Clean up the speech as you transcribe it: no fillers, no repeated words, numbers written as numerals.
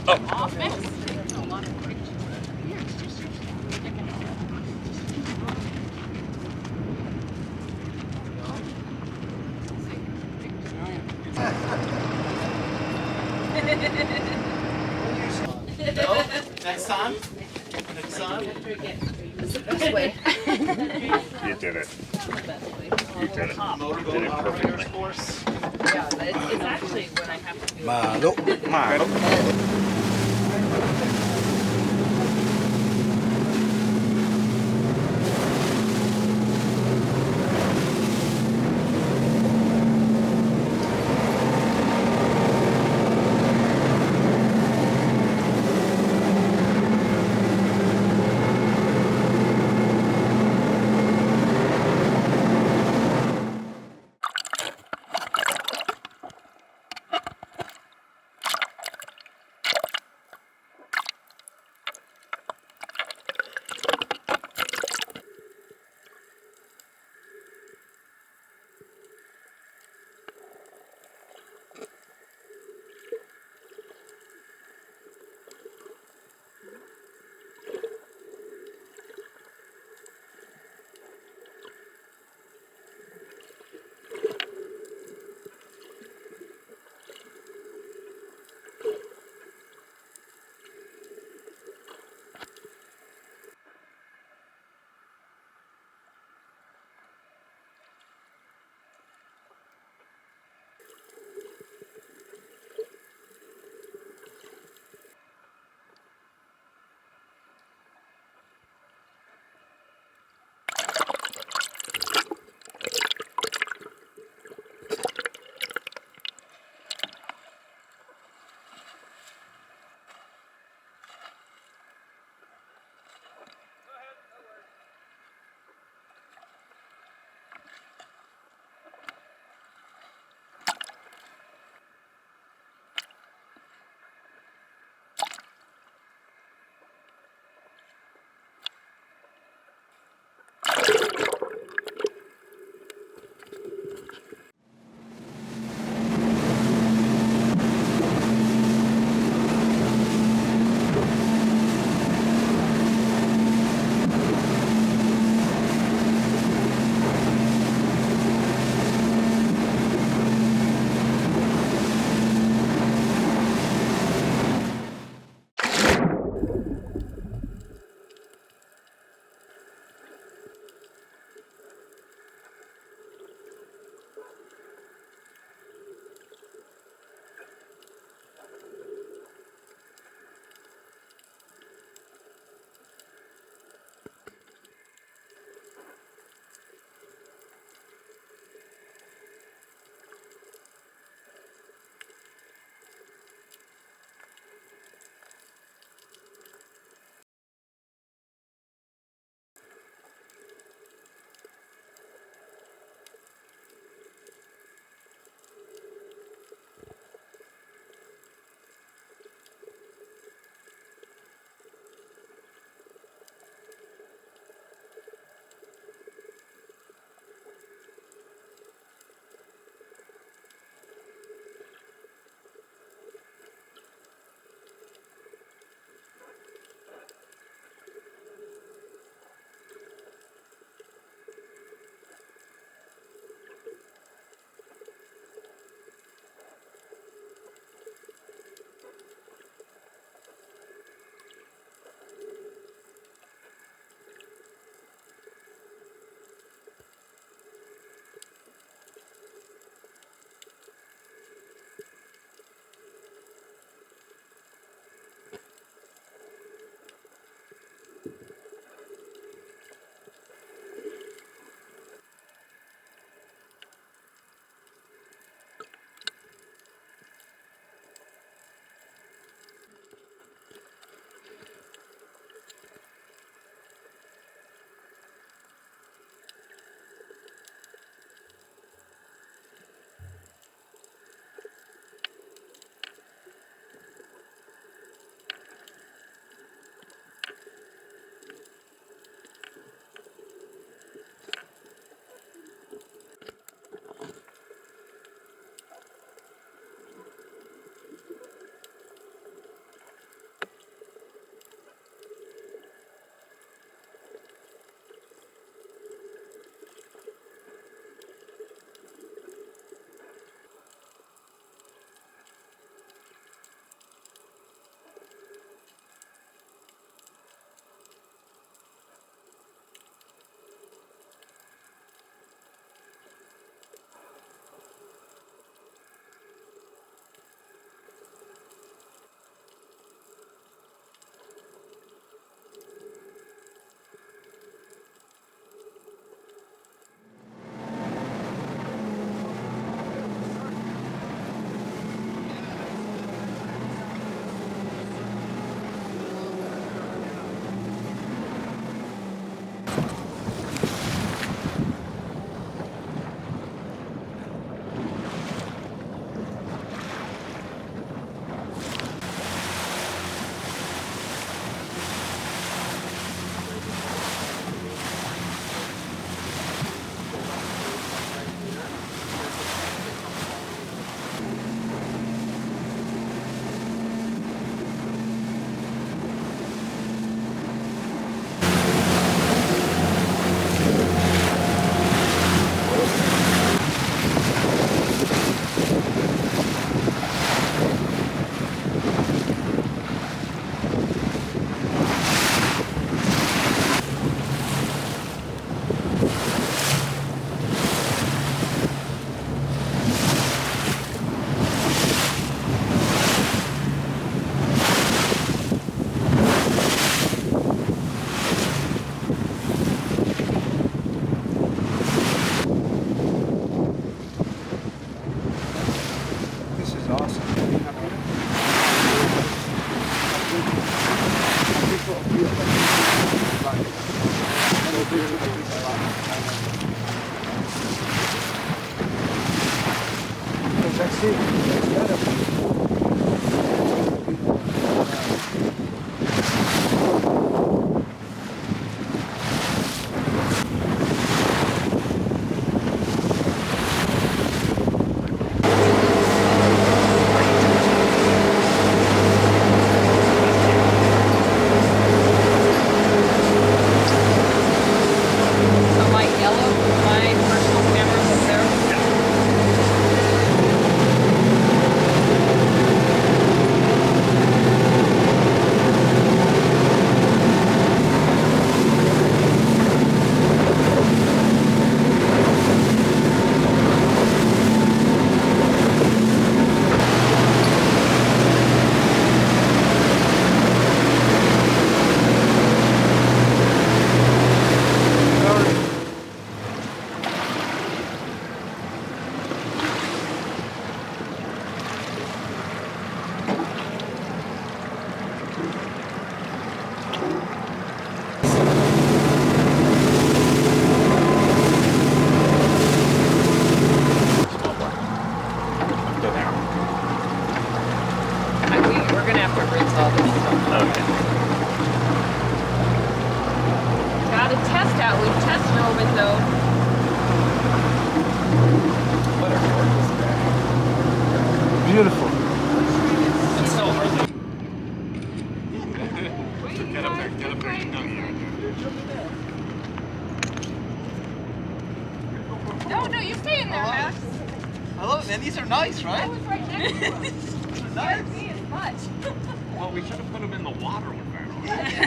Oh, No? Next time? Next time? This way. you did it. You did it. Motorboat operators course. Yeah, it's actually when I have to do Malo. Malo. gonna have to rinse all this stuff. Okay. Got a test out. We test drove it though. What a gorgeous bag. Beautiful. It's so hardly. Get up there, get up there. No, you stay in there, Max. I love it, man. These are nice, I right? was right next to him. Nice. Me as much. Well, we should have put them in the water when we were